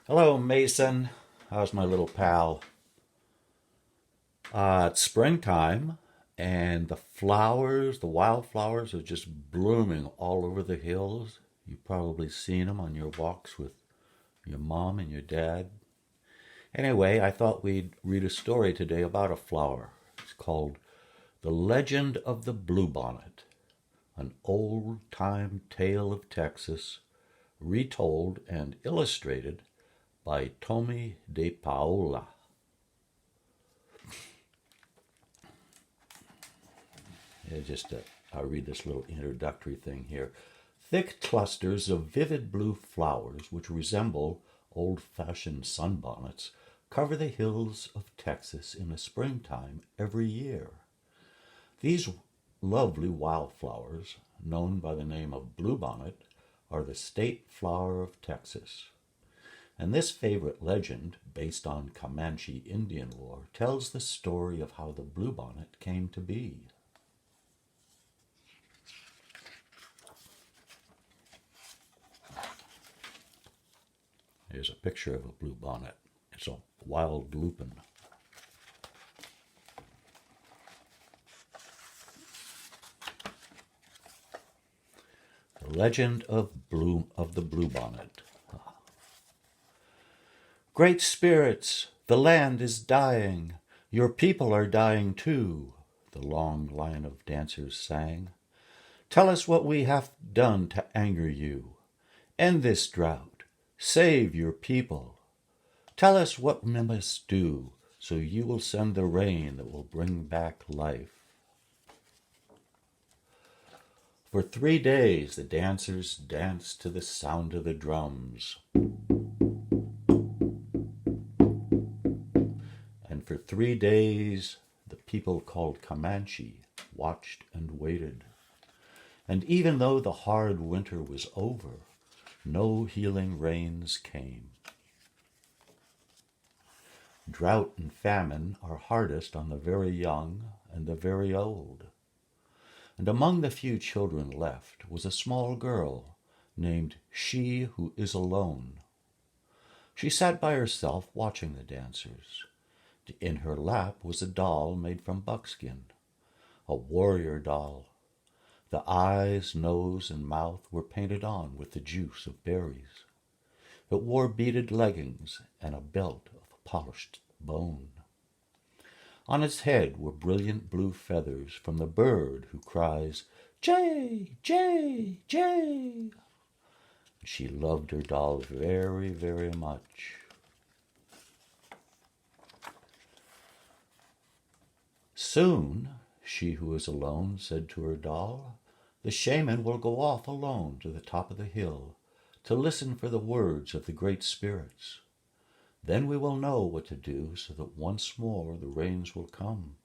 Hello, Mason. How's my little pal? It's springtime, and the wildflowers are just blooming all over the hills. You've probably seen them on your walks with your mom and your dad. Anyway, I thought we'd read a story today about a flower. It's called The Legend of the Bluebonnet, an old-time tale of Texas, retold and illustrated by Tommy de Paola. I'll read this little introductory thing here. Thick clusters of vivid blue flowers, which resemble old-fashioned sunbonnets, cover the hills of Texas in the springtime every year. These lovely wildflowers, known by the name of bluebonnet, are the state flower of Texas. And this favorite legend, based on Comanche Indian lore, tells the story of how the bluebonnet came to be. Here's a picture of a bluebonnet. It's a wild lupin. The legend of the bluebonnet. Great spirits, the land is dying. Your people are dying too, the long line of dancers sang. Tell us what we have done to anger you. End this drought. Save your people. Tell us what we must do, so you will send the rain that will bring back life. For 3 days the dancers danced to the sound of the drums. And for 3 days the people called Comanche watched and waited. And even though the hard winter was over, no healing rains came. Drought and famine are hardest on the very young and the very old. And among the few children left was a small girl named She Who Is Alone. She sat by herself watching the dancers. In her lap was a doll made from buckskin, a warrior doll. The eyes, nose, and mouth were painted on with the juice of berries. It wore beaded leggings and a belt of polished bone. On its head were brilliant blue feathers from the bird who cries, "Jay, Jay, Jay." She loved her doll very, very much. Soon, She Who Is Alone said to her doll, the shaman will go off alone to the top of the hill to listen for the words of the great spirits. Then we will know what to do so that once more the rains will come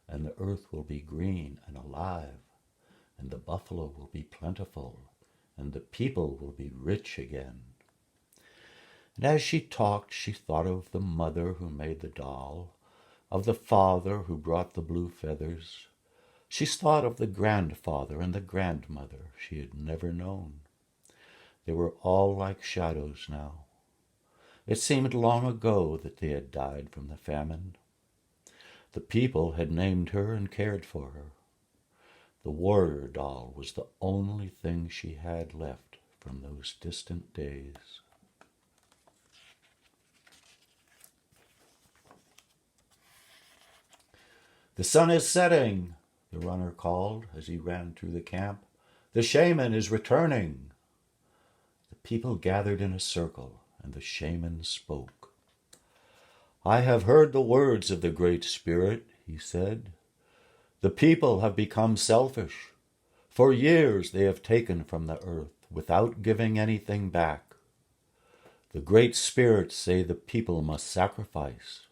and the earth will be green and alive and the buffalo will be plentiful and the people will be rich again. And as she talked, she thought of the mother who made the doll, of the father who brought the blue feathers. She thought of the grandfather and the grandmother she had never known. They were all like shadows now. It seemed long ago that they had died from the famine. The people had named her and cared for her. The warrior doll was the only thing she had left from those distant days. The sun is setting, the runner called as he ran through the camp. The shaman is returning. The people gathered in a circle, and the shaman spoke. I have heard the words of the Great Spirit, he said. The people have become selfish. For years they have taken from the earth without giving anything back. The Great Spirits say the people must sacrifice.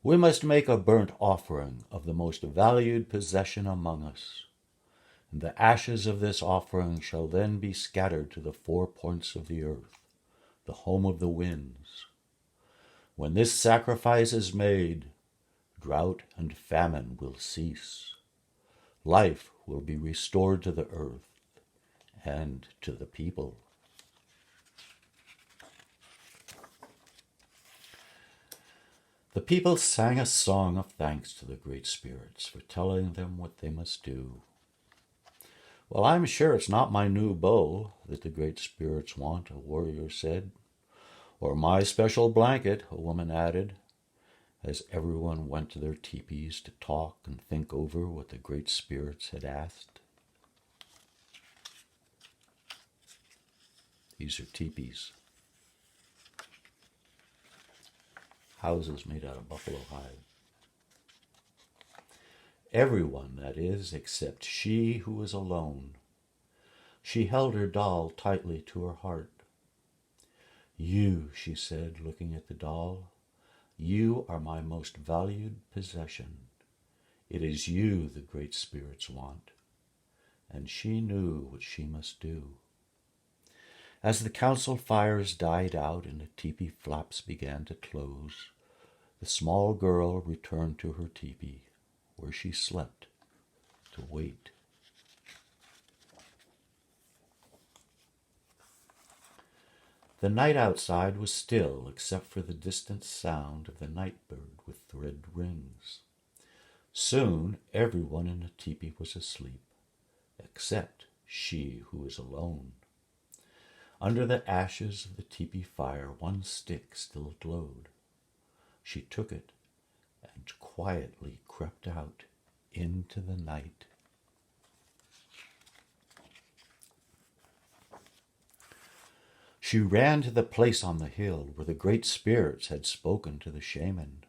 We must make a burnt offering of the most valued possession among us. And the ashes of this offering shall then be scattered to the 4 points of the earth, the home of the winds. When this sacrifice is made, drought and famine will cease. Life will be restored to the earth and to the people. The people sang a song of thanks to the great spirits for telling them what they must do. Well, I'm sure it's not my new bow that the great spirits want, a warrior said. Or my special blanket, a woman added, as everyone went to their teepees to talk and think over what the great spirits had asked. These are teepees. Houses made out of buffalo hide. Everyone, that is, except she who was alone. She held her doll tightly to her heart. You, she said, looking at the doll, you are my most valued possession. It is you the great spirits want. And she knew what she must do. As the council fires died out and the teepee flaps began to close, the small girl returned to her teepee, where she slept, to wait. The night outside was still, except for the distant sound of the night bird with red wings. Soon everyone in the teepee was asleep, except she who was alone. Under the ashes of the teepee fire, one stick still glowed. She took it and quietly crept out into the night. She ran to the place on the hill where the great spirits had spoken to the shaman.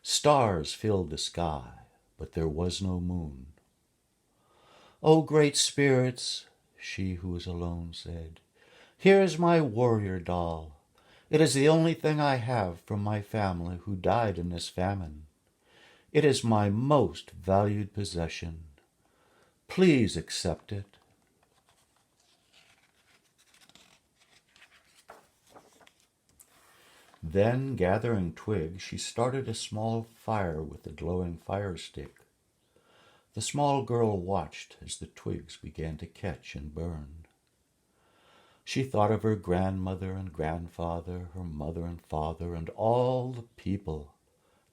Stars filled the sky, but there was no moon. "O great spirits," she who was alone said, "here is my warrior doll. It is the only thing I have from my family who died in this famine. It is my most valued possession. Please accept it." Then, gathering twigs, she started a small fire with the glowing fire stick. The small girl watched as the twigs began to catch and burn. She thought of her grandmother and grandfather, her mother and father, and all the people,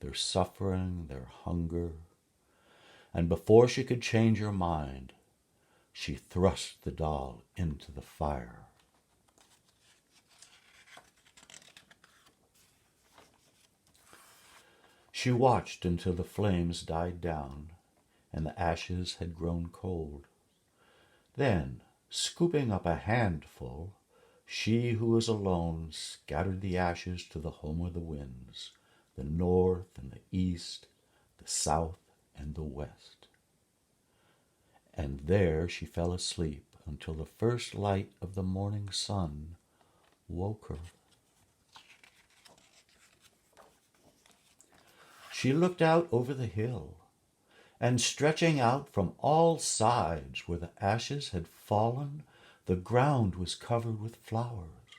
their suffering, their hunger. And before she could change her mind, she thrust the doll into the fire. She watched until the flames died down and the ashes had grown cold. Then, scooping up a handful, she who was alone scattered the ashes to the home of the winds, the north and the east, the south and the west. And there she fell asleep until the first light of the morning sun woke her. She looked out over the hill, and stretching out from all sides where the ashes had fallen, the ground was covered with flowers,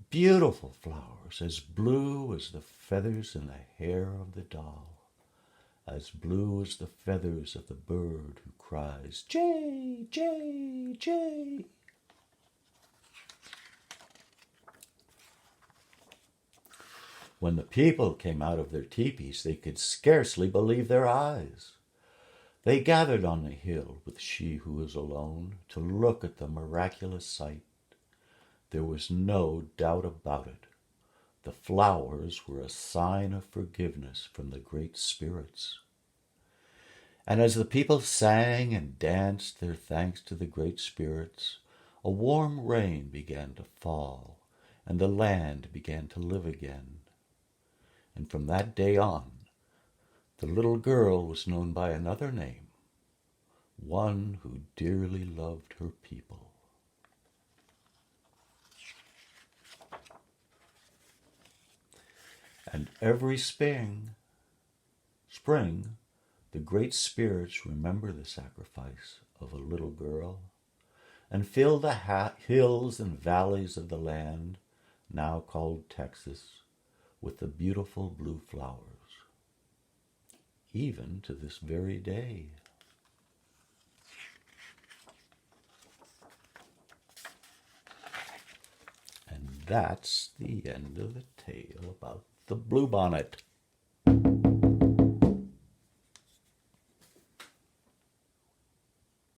beautiful flowers, as blue as the feathers in the hair of the doll, as blue as the feathers of the bird who cries, "Jay, jay, jay." When the people came out of their teepees, they could scarcely believe their eyes. They gathered on the hill with she who was alone to look at the miraculous sight. There was no doubt about it. The flowers were a sign of forgiveness from the great spirits. And as the people sang and danced their thanks to the great spirits, a warm rain began to fall, and the land began to live again. And from that day on, the little girl was known by another name, one who dearly loved her people. And every spring, the great spirits remember the sacrifice of a little girl and fill the hills and valleys of the land, now called Texas, with the beautiful blue flowers, even to this very day. And that's the end of the tale about the bluebonnet.